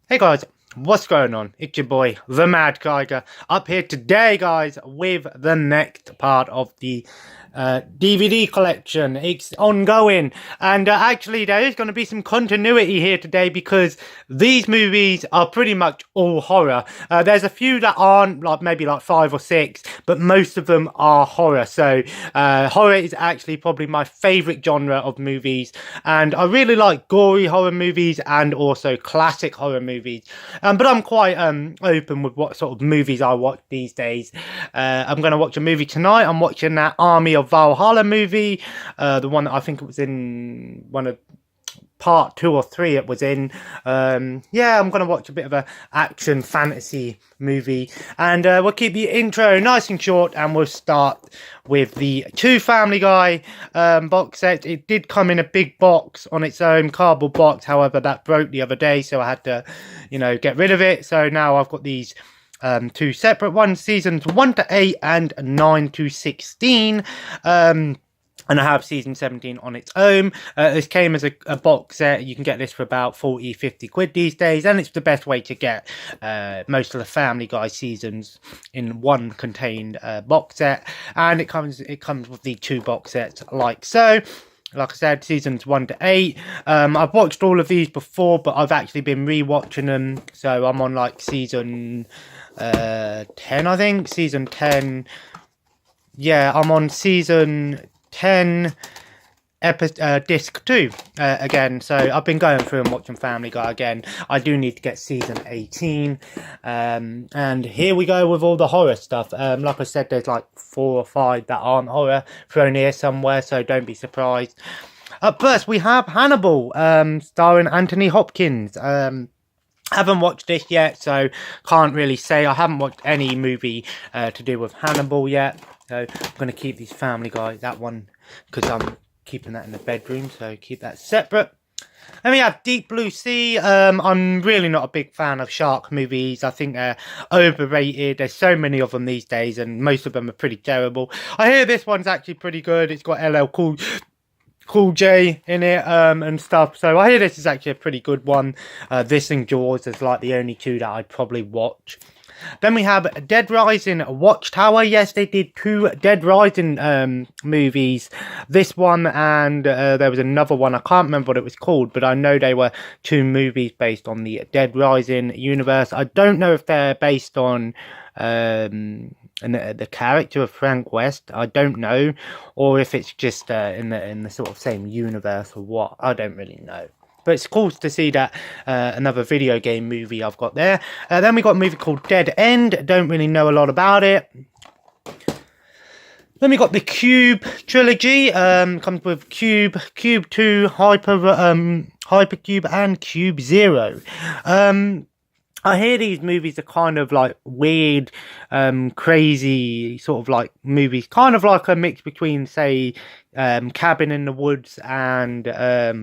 Hey guys, what's going on? It's your boy, the Mad Geiger, up here today, guys, with the next part of the DVD collection. It's ongoing, and actually there is going to be some continuity here today because these movies are pretty much all horror. There's a few that aren't, like maybe like 5 or 6, but most of them are horror. So horror is actually probably my favourite genre of movies, and I really like gory horror movies and also classic horror movies. But I'm quite open with what sort of movies I watch these days. I'm going to watch a movie tonight. I'm watching that Army of Valhalla movie, the one that I think it was in one of part 2 or 3 it was in. Yeah, I'm gonna watch a bit of a action fantasy movie, and we'll keep the intro nice and short, and we'll start with the two Family Guy box set. It did come in a big box on its own, cardboard box, however that broke the other day, so I had to, get rid of it. So now I've got these two separate ones, seasons 1 to 8 and 9 to 16. And I have season 17 on its own. This came as a box set. You can get this for about 40, 50 quid these days. And it's the best way to get most of the Family Guy seasons in one contained box set. And it comes with the 2 box sets like so. Like I said, seasons 1 to 8. I've watched all of these before, but I've actually been re-watching them. So I'm on like season 10, I think. Season 10. Yeah, I'm on season 10 disc 2 again, so I've been going through and watching Family Guy again. I do need to get season 18, and here we go with all the horror stuff. Like I said, there's like 4 or 5 that aren't horror thrown here somewhere, so don't be surprised. Up first we have Hannibal, starring Anthony Hopkins. Haven't watched this yet, so can't really say. I haven't watched any movie to do with Hannibal yet. So I'm going to keep these Family Guy, that one, because I'm keeping that in the bedroom, so keep that separate. Then we have Deep Blue Sea. I'm really not a big fan of shark movies. I think they're overrated. There's so many of them these days, and most of them are pretty terrible. I hear this one's actually pretty good. It's got LL Cool J in it and stuff, so I hear this is actually a pretty good one. This and Jaws is like the only 2 that I'd probably watch. Then we have Dead Rising Watchtower. Yes, they did 2 Dead Rising movies. This one and there was another one. I can't remember what it was called, but I know they were 2 movies based on the Dead Rising universe. I don't know if they're based on the character of Frank West. I don't know, or if it's just in the sort of same universe or what. I don't really know. But it's cool to see that another video game movie I've got there. Then we got a movie called Dead End. Don't really know a lot about it. Then we got the Cube trilogy. Comes with Cube 2, Hypercube, and Cube Zero. I hear these movies are kind of like weird, crazy sort of like movies, kind of like a mix between, say, Cabin in the Woods and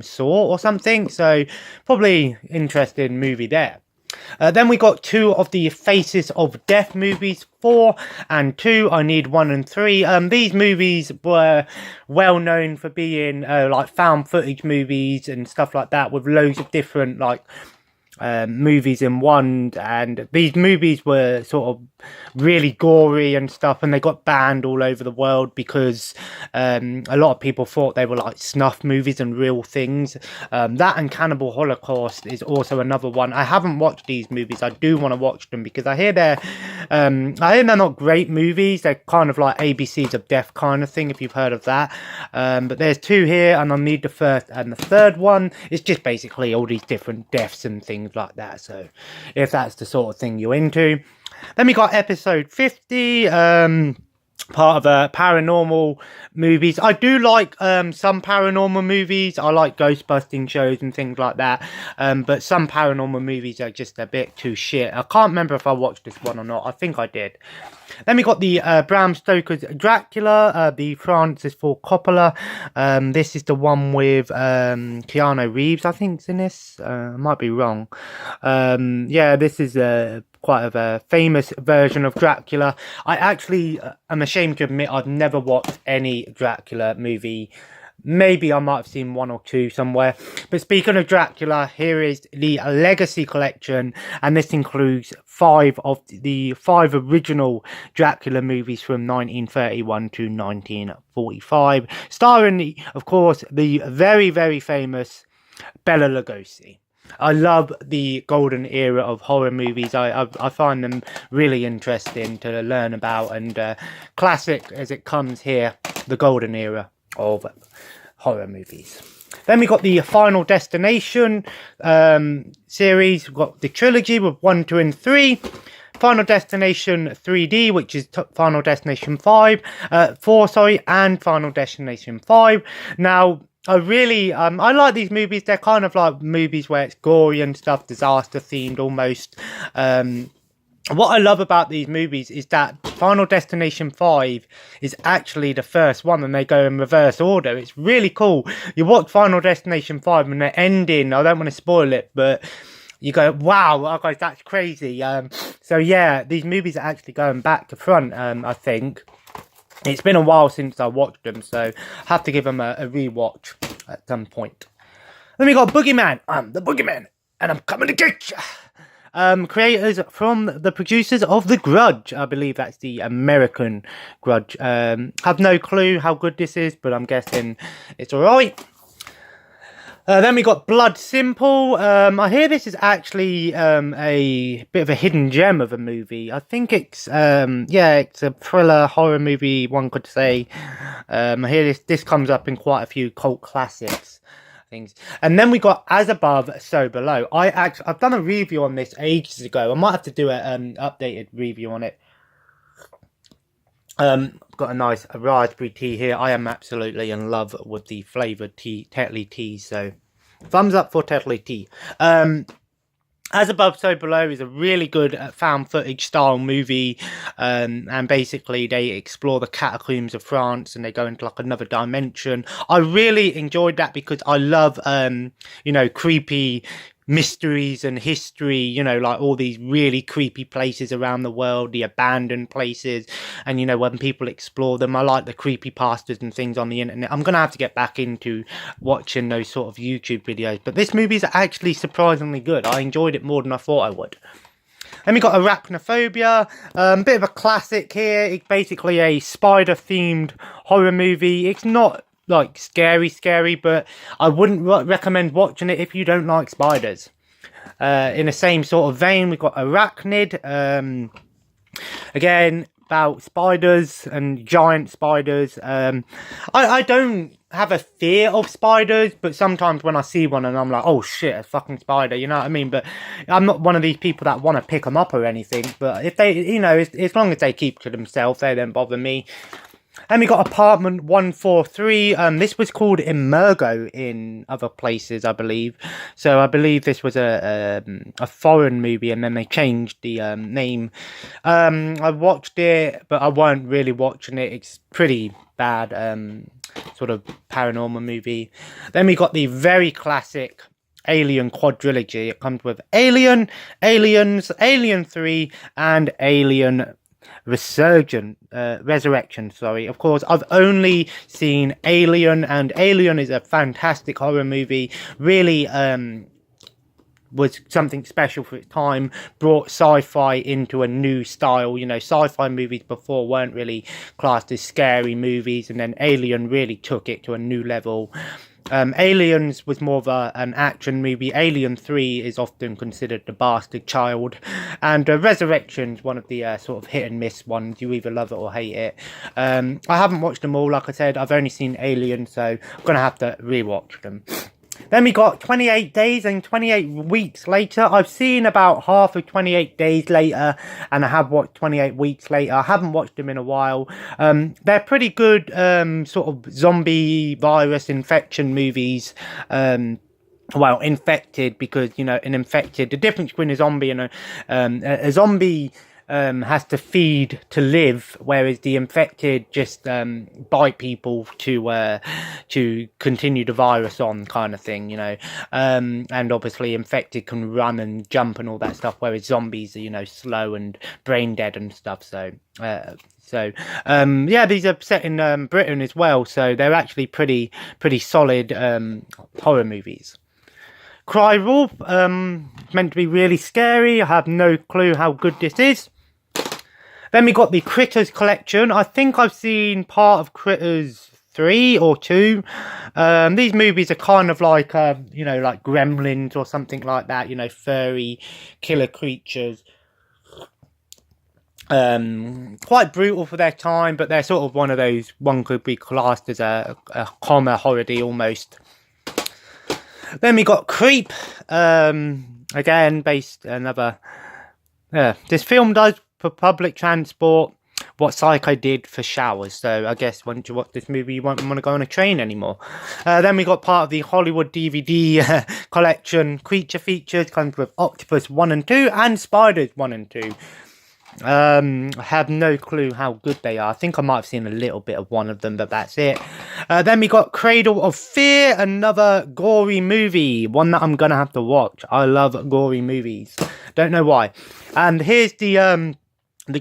Saw or something. So probably interesting movie there. Then we got 2 of the Faces of Death movies, 4 and 2. I need 1 and 3. These movies were well known for being like found footage movies and stuff like that, with loads of different like movies in one, and these movies were sort of really gory and stuff, and they got banned all over the world because a lot of people thought they were like snuff movies and real things. That and Cannibal Holocaust is also another one. I haven't watched these movies. I do want to watch them because I hear they're not great movies. They're kind of like ABCs of Death kind of thing, if you've heard of that. But there's 2 here, and I need the first and the third one. It's just basically all these different deaths and things like that, so if that's the sort of thing you're into. Then we got episode 50, part of paranormal movies. I do like some paranormal movies. I like ghostbusting shows and things like that, but some paranormal movies are just a bit too shit. I can't remember if I watched this one or not. I think I did. Then we got the Bram Stoker's Dracula, the Francis Ford Coppola. This is the one with Keanu Reeves, I think, is in this. I might be wrong. Yeah, this is quite of a famous version of Dracula. I actually am ashamed to admit I've never watched any Dracula movie Maybe I might have seen one or two somewhere. But speaking of Dracula, here is the Legacy Collection, and this includes 5 of the 5 original Dracula movies from 1931 to 1945, starring, of course, the very, very famous Bela Lugosi. I love the golden era of horror movies. I find them really interesting to learn about, and classic as it comes here, the golden era of horror movies. Then we got the Final Destination series. We've got the trilogy with 1, 2, and 3. Final Destination 3D, which is Final Destination 4, and Final Destination 5. Now, I really, I like these movies. They're kind of like movies where it's gory and stuff, disaster themed almost. What I love about these movies is that Final Destination 5 is actually the first one, and they go in reverse order. It's really cool. You watch Final Destination 5 and the ending, I don't want to spoil it, but you go, wow, guys, that's crazy. So yeah, these movies are actually going back to front, I think. It's been a while since I watched them, so I have to give them a rewatch at some point. Then we got Boogeyman. I'm the Boogeyman, and I'm coming to get you. Creators from the producers of The Grudge. I believe that's the American Grudge. Have no clue how good this is, but I'm guessing it's alright. Then we got Blood Simple. I hear this is actually a bit of a hidden gem of a movie. I think it's it's a thriller horror movie, one could say. I hear this comes up in quite a few cult classics things. And then we got As Above, So Below. I've done a review on this ages ago. I might have to do an updated review on it. I've got a nice raspberry tea here. I am absolutely in love with the flavoured tea, Tetley tea, so thumbs up for Tetley tea. As Above, So Below is a really good found footage style movie, and basically they explore the catacombs of France and they go into like another dimension. I really enjoyed that because I love, creepy mysteries and history, like all these really creepy places around the world, the abandoned places, and when people explore them. I like the creepypastas and things on the internet. I'm gonna have to get back into watching those sort of YouTube videos, but this movie is actually surprisingly good. I enjoyed it more than I thought I would. Then we got Arachnophobia, bit of a classic here. It's basically a spider themed horror movie. It's not like scary, but I wouldn't recommend watching it if you don't like spiders. In the same sort of vein, we've got Arachnid, again about spiders and giant spiders. I don't have a fear of spiders, but sometimes when I see one and I'm like, oh shit, a fucking spider, you know what I mean? But I'm not one of these people that want to pick them up or anything, but if they, as long as they keep to themselves, they don't bother me. And we got Apartment 143. This was called Emergo in other places, I believe. So I believe this was a foreign movie, and then they changed the name. I watched it, but I weren't really watching it. It's pretty bad, sort of paranormal movie. Then we got the very classic Alien quadrilogy. It comes with Alien, Aliens, Alien 3, and Alien Resurrection. Of course, I've only seen Alien, and Alien is a fantastic horror movie. Really was something special for its time, brought sci-fi into a new style. Sci-fi movies before weren't really classed as scary movies, and then Alien really took it to a new level. Aliens was more of an action movie. Alien 3 is often considered the bastard child, and Resurrection's one of the sort of hit and miss ones. You either love it or hate it. I haven't watched them all, like I said. I've only seen Alien, so I'm gonna have to rewatch them. Then we got 28 Days and 28 Weeks Later. I've seen about half of 28 Days Later, and I have watched 28 Weeks Later. I haven't watched them in a while. They're pretty good sort of zombie virus infection movies. Well, infected, because, an infected... The difference between a zombie and a zombie... has to feed to live, whereas the infected just bite people to continue the virus on, kind of thing, you know. And obviously infected can run and jump and all that stuff, whereas zombies are, you know, slow and brain dead and stuff. So yeah, these are set in Britain as well, so they're actually pretty solid horror movies. Cry Wolf, meant to be really scary. I have no clue how good this is. Then we got the Critters collection. I think I've seen part of Critters 3 or 2. These movies are kind of like, you know, like Gremlins or something like that, you know, furry killer creatures. Quite brutal for their time, but they're sort of one of those, one could be classed as a comma horror-y almost. Then we got Creep, again, based another, this film does for public transport what Psycho did for showers, so I guess once you watch this movie you won't want to go on a train anymore. Then we got part of the Hollywood DVD collection, Creature Features, comes with Octopus 1 and 2 and Spiders 1 and 2. I have no clue how good they are. I think I might have seen a little bit of one of them, but that's it. Then we got Cradle of Fear, another gory movie, one that I'm gonna have to watch. I love gory movies, don't know why. And here's the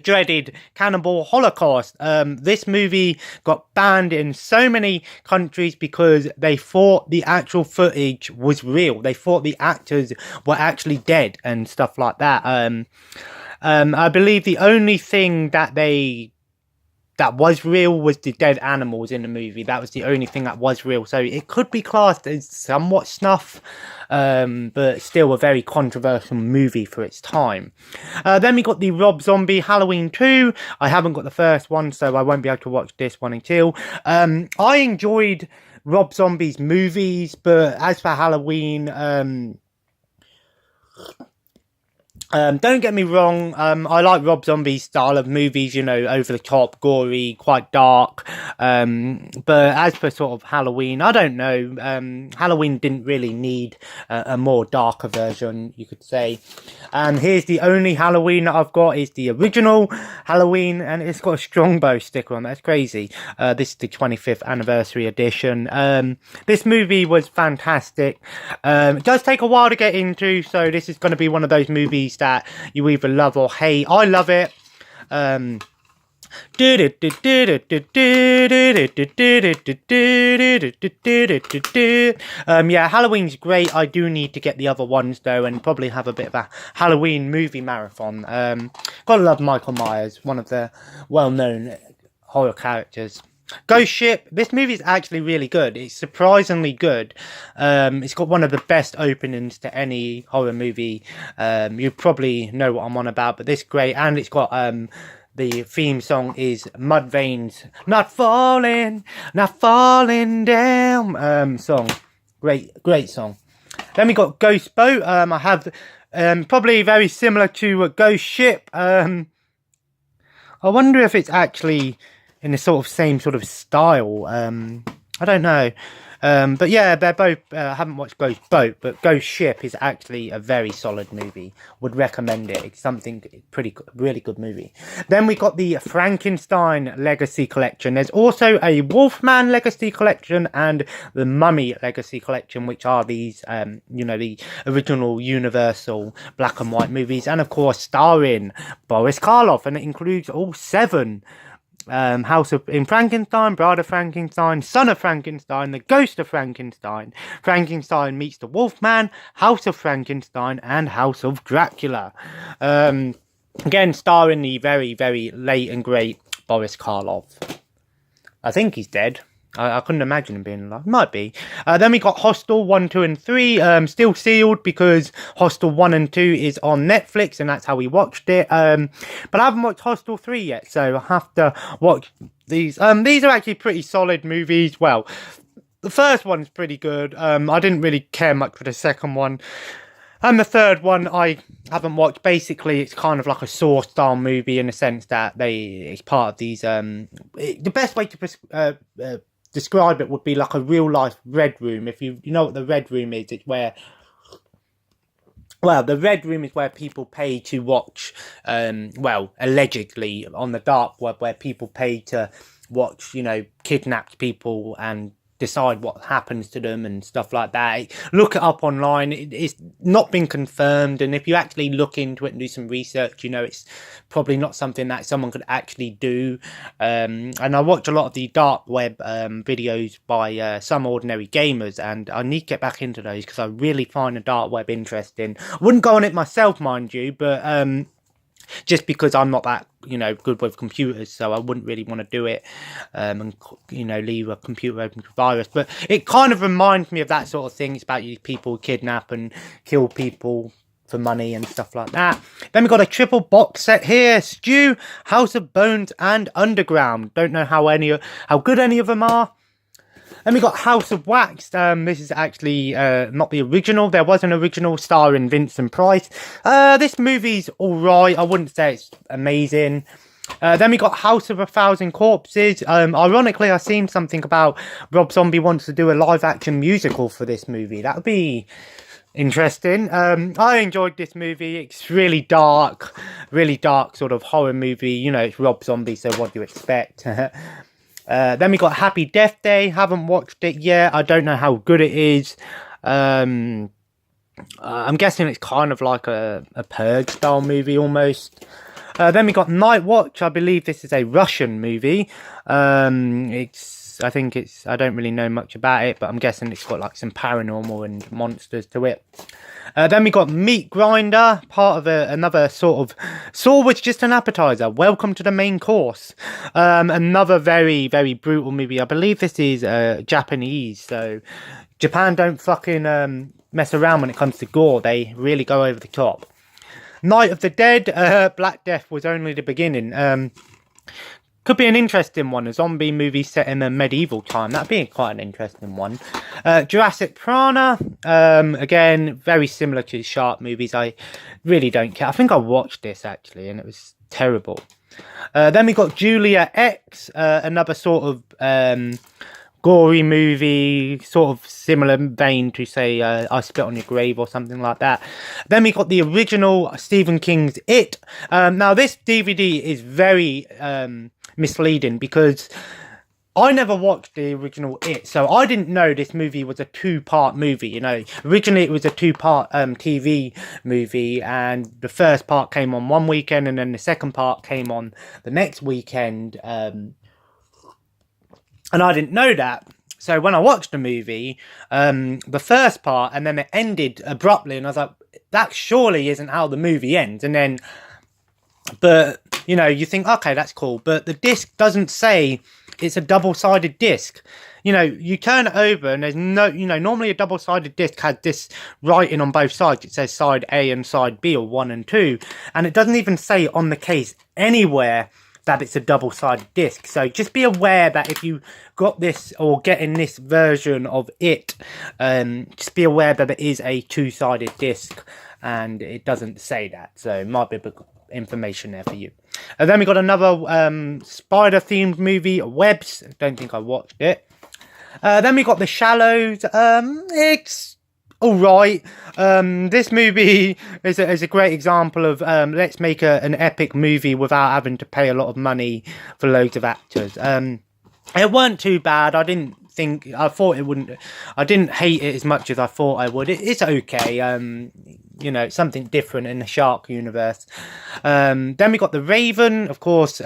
dreaded Cannibal Holocaust. This movie got banned in so many countries because they thought the actual footage was real. They thought the actors were actually dead and stuff like that. I believe the only thing that was real was the dead animals in the movie. That was the only thing that was real. So it could be classed as somewhat snuff, but still a very controversial movie for its time. Then we got the Rob Zombie Halloween 2. I haven't got the first one, so I won't be able to watch this one until. I enjoyed Rob Zombie's movies, but as for Halloween, don't get me wrong, I like Rob Zombie's style of movies, you know, over the top, gory, quite dark, but as for sort of Halloween, I don't know, Halloween didn't really need a more darker version, you could say. And here's the only Halloween that I've got, is the original Halloween, and it's got a Strongbow sticker on, that's crazy. This is the 25th anniversary edition. This movie was fantastic. It does take a while to get into, so this is going to be one of those movies that you either love or hate. I love it. Yeah, Halloween's great. I do need to get the other ones though, and probably have a bit of a Halloween movie marathon. Gotta love Michael Myers, one of the well-known horror characters. Ghost Ship, this movie is actually really good. It's surprisingly good. It's got one of the best openings to any horror movie. You probably know what I'm on about, but this is great. And it's got the theme song is Mudvayne's Not Falling Down song. Great song. Then we got Ghost Boat. I have probably very similar to Ghost Ship. I wonder if it's actually in the sort of same sort of style. I don't know. But yeah, they're both, I haven't watched Ghost Boat, but Ghost Ship is actually a very solid movie. Would recommend it. It's something really good movie. Then we got the Frankenstein Legacy Collection. There's also a Wolfman Legacy Collection and the Mummy Legacy Collection, which are these, you know, the original Universal black and white movies. And of course, starring Boris Karloff, and it includes all 7. House of Frankenstein, Bride of Frankenstein, Son of Frankenstein, The Ghost of Frankenstein, Frankenstein Meets the Wolfman, House of Frankenstein, and House of Dracula. Again, starring the very, very late and great Boris Karloff. I think he's dead. I couldn't imagine him being alive. Might be. Then we got Hostel 1, 2, and 3. Still sealed because Hostel 1 and 2 is on Netflix, and that's how we watched it. But I haven't watched Hostel 3 yet, so I have to watch these. These are actually pretty solid movies. Well, the first one's pretty good. I didn't really care much for the second one. And the third one I haven't watched. Basically, it's kind of like a Saw style movie in the sense that it's part of these. The best way to describe it would be like a real life Red Room. If you know what the Red Room is, it's where well, the Red Room is where people pay to watch, well, allegedly on the dark web, where people pay to watch, kidnapped people and decide what happens to them and stuff like that. Look it up online. It's not been confirmed, and if you actually look into it and do some research, it's probably not something that someone could actually do. And I watch a lot of the dark web videos by Some Ordinary Gamers, and I need to get back into those because I really find the dark web interesting. I wouldn't go on it myself, mind you, but just because I'm not that, good with computers, so I wouldn't really want to do it, and, leave a computer open to virus. But it kind of reminds me of that sort of thing. It's about you people kidnap and kill people for money and stuff like that. Then we got a triple box set here: Stew, House of Bones, and Underground. Don't know how good any of them are. Then we got House of Wax. This is actually not the original. There was an original starring Vincent Price. This movie's alright. I wouldn't say it's amazing. Then we got House of a Thousand Corpses. Ironically, I've seen something about Rob Zombie wants to do a live-action musical for this movie. That would be interesting. I enjoyed this movie. It's really dark sort of horror movie. It's Rob Zombie, so what do you expect? Then we got Happy Death Day. Haven't watched it yet. I don't know how good it is. I'm guessing it's kind of like a Purge style movie almost. Then we got Night Watch. I believe this is a Russian movie. I don't really know much about it, but I'm guessing it's got like some paranormal and monsters to it. Then we got Meat Grinder, part of another sort of... Saw was just an appetizer. Welcome to the main course. Another very, very brutal movie. I believe this is Japanese, so Japan don't fucking mess around when it comes to gore. They really go over the top. Night of the Dead, Black Death was only the beginning. Could be an interesting one, a zombie movie set in a medieval time. That'd be quite an interesting one. Jurassic Piranha, again, very similar to the shark movies. I really don't care. I think I watched this, actually, and it was terrible. Then we got Julia X, another sort of gory movie, sort of similar vein to, say, I Spit on Your Grave or something like that. Then we got the original Stephen King's It. Now, this DVD is very misleading because I never watched the original It, so I didn't know this movie was a two-part movie. Originally it was a two-part TV movie, and the first part came on one weekend, and then the second part came on the next weekend. And I didn't know that. So when I watched the movie, the first part, and then it ended abruptly, and I was like, that surely isn't how the movie ends. And then, but, you think, okay, that's cool. But the disc doesn't say it's a double-sided disc. You turn it over and there's no, normally a double-sided disc has this writing on both sides. It says side A and side B, or 1 and 2. And it doesn't even say on the case anywhere that it's a double-sided disc. So just be aware that if you got this or getting this version of It, just be aware that it is a two-sided disc and it doesn't say that. So it might be a bit of information there for you. And then we got another spider-themed movie, Webs. Don't think I watched it. Then we got The Shallows. It's alright. This movie is a great example of let's make an epic movie without having to pay a lot of money for loads of actors. It weren't too bad. I didn't hate it as much as I thought I would. It's okay. It's something different in the shark universe. Then we got The Raven, of course.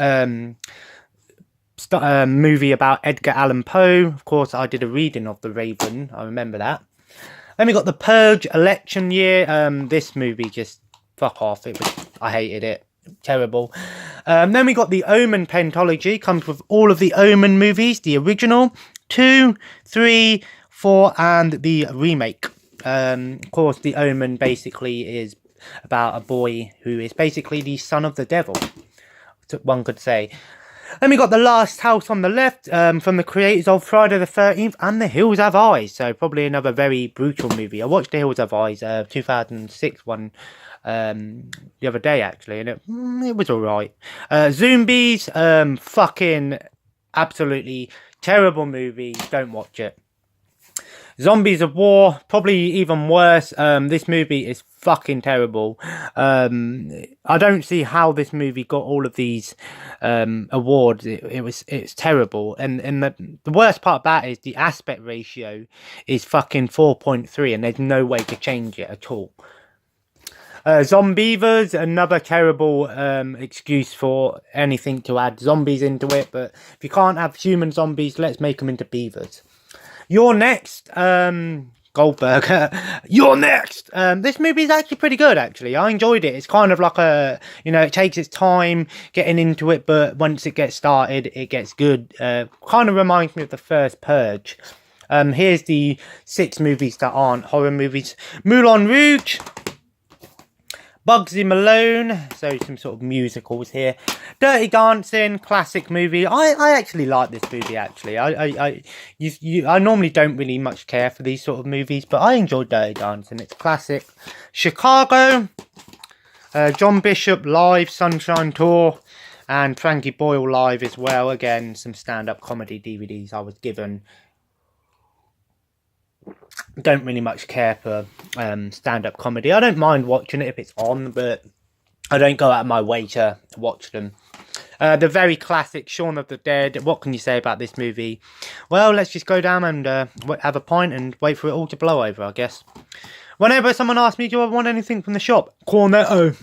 Movie about Edgar Allan Poe. Of course, I did a reading of The Raven. I remember that. Then we got The Purge, Election Year. This movie just fuck off. I hated it. Terrible. Then we got The Omen Pentology. Comes with all of the Omen movies. The original, 2, 3, 4, and the remake. Of course, The Omen basically is about a boy who is basically the son of the devil, one could say. Then we got The Last House on the Left, from the creators of Friday the 13th and The Hills Have Eyes. So probably another very brutal movie. I watched The Hills Have Eyes, 2006 one, the other day actually, and it was alright. Zombies, fucking absolutely terrible movie. Don't watch it. Zombies of War, probably even worse. This movie is fucking terrible. I don't see how this movie got all of these awards. It's terrible. And the worst part about it is the aspect ratio is fucking 4.3, and there's no way to change it at all. Zombievers, another terrible excuse for anything to add zombies into it. But if you can't have human zombies, let's make them into beavers. You're Next, Goldberg. You're Next. This movie is actually pretty good, actually. I enjoyed it. It's kind of like it takes its time getting into it, but once it gets started, it gets good. Kind of reminds me of the first Purge. Here's the 6 movies that aren't horror movies. Moulin Rouge. Bugsy Malone, so some sort of musicals here. Dirty Dancing, classic movie. I actually like this movie, actually. I normally don't really much care for these sort of movies, but I enjoy Dirty Dancing. It's classic. Chicago, John Bishop live, Sunshine Tour, and Frankie Boyle live as well. Again, some stand-up comedy DVDs I was given. Don't really much care for stand-up comedy. I don't mind watching it if it's on, but I don't go out of my way to watch them. The very classic Shaun of the Dead. What can you say about this movie? Well, let's just go down and have a pint and wait for it all to blow over, I guess. Whenever someone asks me, do I want anything from the shop? Cornetto.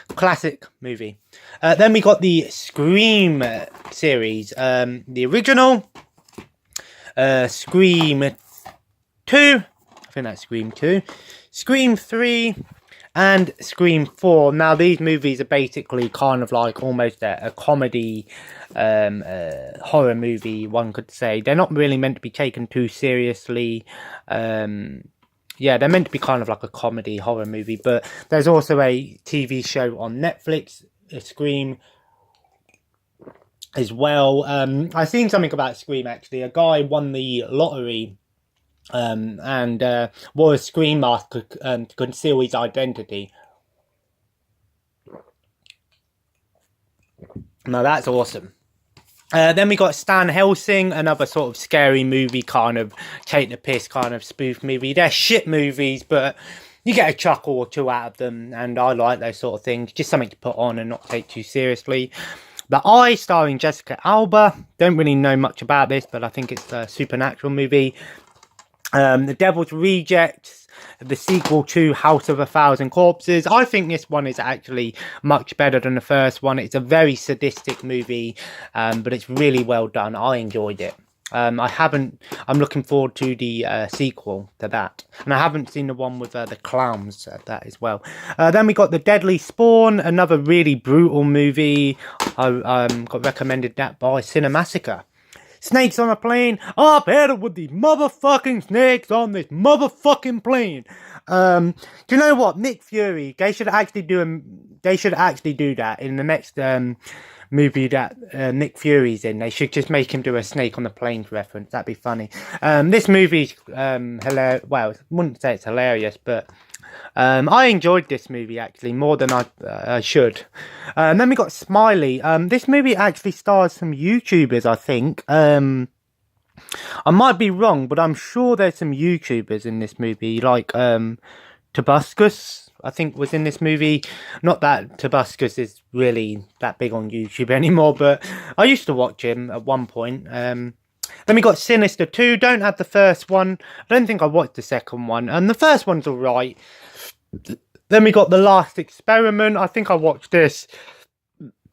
Classic movie. Then we got the Scream series. The original. Scream 2, I think that's Scream 2, Scream 3, and Scream 4. Now, these movies are basically kind of like almost a comedy horror movie, one could say. They're not really meant to be taken too seriously. Yeah, they're meant to be kind of like a comedy horror movie, but there's also a TV show on Netflix, Scream, as well. I've seen something about Scream, actually. A guy won the lottery and wore a Scream mask to conceal his identity. Now that's awesome. Then we got Stan Helsing, another sort of scary movie, kind of take the piss kind of spoof movie. They're shit movies, but you get a chuckle or two out of them, and I like those sort of things. Just something to put on and not take too seriously. The Eye, starring Jessica Alba. Don't really know much about this, but I think it's a supernatural movie. The Devil's Rejects, the sequel to House of a Thousand Corpses. I think this one is actually much better than the first one. It's a very sadistic movie, but it's really well done. I enjoyed it. I'm looking forward to the sequel to that. And I haven't seen the one with the clowns at that as well. Then we got The Deadly Spawn, another really brutal movie. I got recommended that by Cinemassacre. Snakes on a plane. Up headed with the motherfucking snakes on this motherfucking plane. Do you know what? Nick Fury. They should actually do that in the next movie that Nick Fury's in. They should just make him do a snake on the plane reference. That'd be funny. This movie's hilarious. Well, I wouldn't say it's hilarious, but I enjoyed this movie actually more than I should. And then we got Smiley. This movie actually stars some YouTubers, I think. I might be wrong, but I'm sure there's some YouTubers in this movie, like Tobuscus, I think, was in this movie. Not that Tobuscus is really that big on YouTube anymore, but I used to watch him at one point. Then we got Sinister 2. Don't have the first one. I don't think I watched the second one. And the first one's alright. Then we got The Last Experiment. I think I watched this.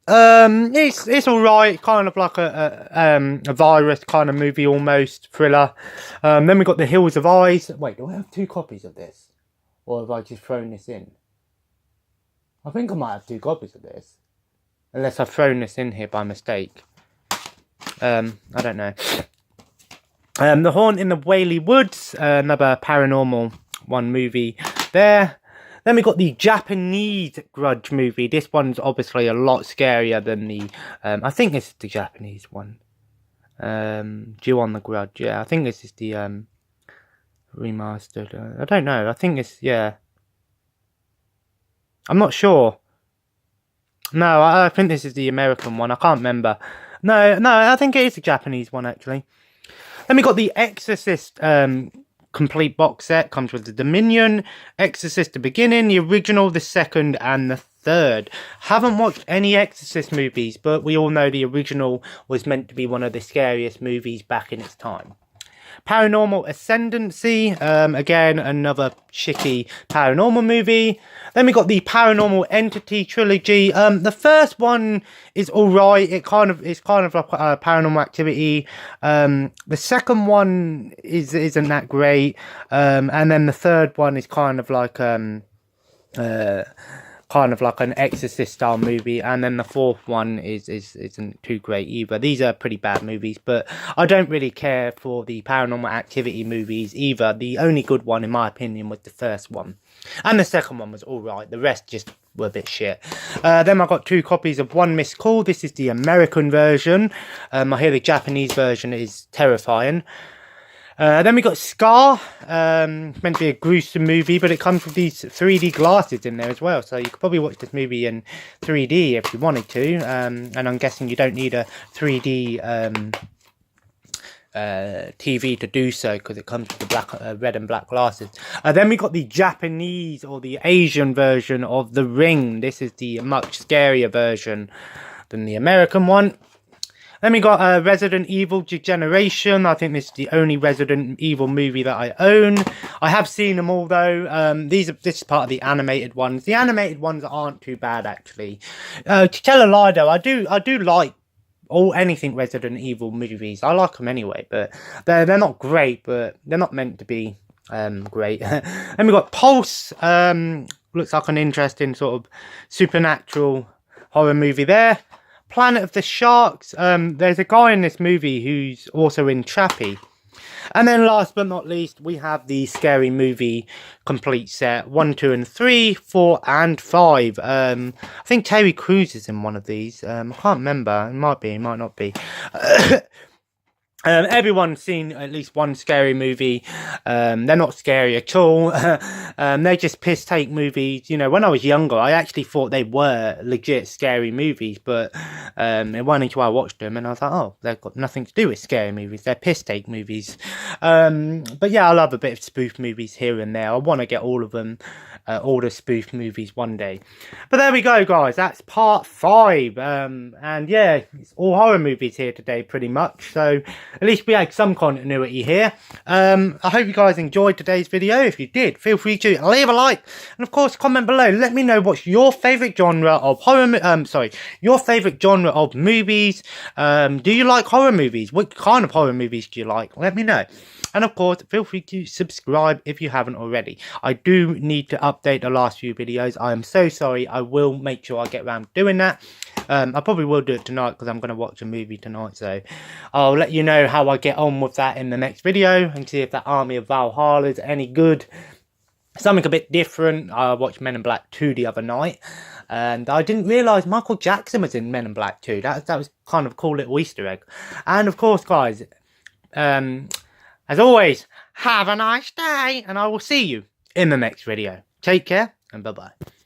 It's alright. Kind of like a virus kind of movie, almost. Thriller. Then we got The Hills of Eyes. Wait, do I have 2 copies of this? Or have I just thrown this in? I think I might have 2 copies of this. Unless I've thrown this in here by mistake. I don't know. The Haunt in the Whaley Woods, another paranormal one movie there. Then we got the Japanese Grudge movie. This one's obviously a lot scarier than the... I think this is the Japanese one. Ju-On the Grudge. Yeah, I think this is the remastered. I don't know. I think it's... Yeah. I'm not sure. No, I think this is the American one. I can't remember. No, I think it is the Japanese one, actually. Then we got The Exorcist complete box set. Comes with the Dominion, Exorcist the beginning, the original, the second, and the third. Haven't watched any Exorcist movies, but we all know the original was meant to be one of the scariest movies back in its time. Paranormal Ascendancy, again, another shitty paranormal movie. Then we got the Paranormal Entity trilogy. The first one is alright. It's kind of like Paranormal Activity. The second one isn't that great. And then the third one is kind of like an Exorcist style movie, and then the fourth one isn't too great either. These are pretty bad movies, but I don't really care for the Paranormal Activity movies either. The only good one, in my opinion, was the first one, and the second one was alright. The rest just were a bit shit. Then I got 2 copies of One Missed Call. This is the American version. I hear the Japanese version is terrifying. Then we got Scar. It's meant to be a gruesome movie, but it comes with these 3D glasses in there as well. So you could probably watch this movie in 3D if you wanted to. And I'm guessing you don't need a 3D TV to do so, because it comes with the red and black glasses. Then we got the Japanese or the Asian version of The Ring. This is the much scarier version than the American one. Then we got Resident Evil Degeneration. I think this is the only Resident Evil movie that I own. I have seen them all though. This is part of the animated ones. The animated ones aren't too bad actually. To tell a lie though, I do like anything Resident Evil movies. I like them anyway, but they're not great, but they're not meant to be great. Then we got Pulse. Looks like an interesting sort of supernatural horror movie there. Planet of the Sharks. There's a guy in this movie who's also in Chappie. And then last but not least, we have the Scary Movie complete set. 1, 2, and 3, 4, and 5. I think Terry Crews is in one of these. I can't remember. It might be, it might not be. Everyone's seen at least one Scary Movie. They're not scary at all. They're just piss take movies. You know, when I was younger, I actually thought they were legit scary movies, but it wasn't until I watched them and I was like, oh, they've got nothing to do with scary movies. They're piss take movies. But yeah, I love a bit of spoof movies here and there. I want to get all of them, all the spoof movies one day. But there we go, guys. That's part 5. And yeah, it's all horror movies here today, pretty much. So at least we had some continuity here. I hope you guys enjoyed today's video. If you did, feel free to leave a like, and of course comment below. Let me know what's your favourite genre of your favourite genre of movies. Do you like horror movies? What kind of horror movies do you like? Let me know. And of course, feel free to subscribe if you haven't already. I do need to update the last few videos. I am so sorry. I will make sure I get around to doing that. I probably will do it tonight because I'm going to watch a movie tonight. So I'll let you know how I get on with that in the next video and see if that Army of Valhalla is any good. Something a bit different. I watched Men in Black 2 the other night. And I didn't realise Michael Jackson was in Men in Black 2. That was kind of a cool little Easter egg. And of course, guys, as always, have a nice day. And I will see you in the next video. Take care and bye-bye.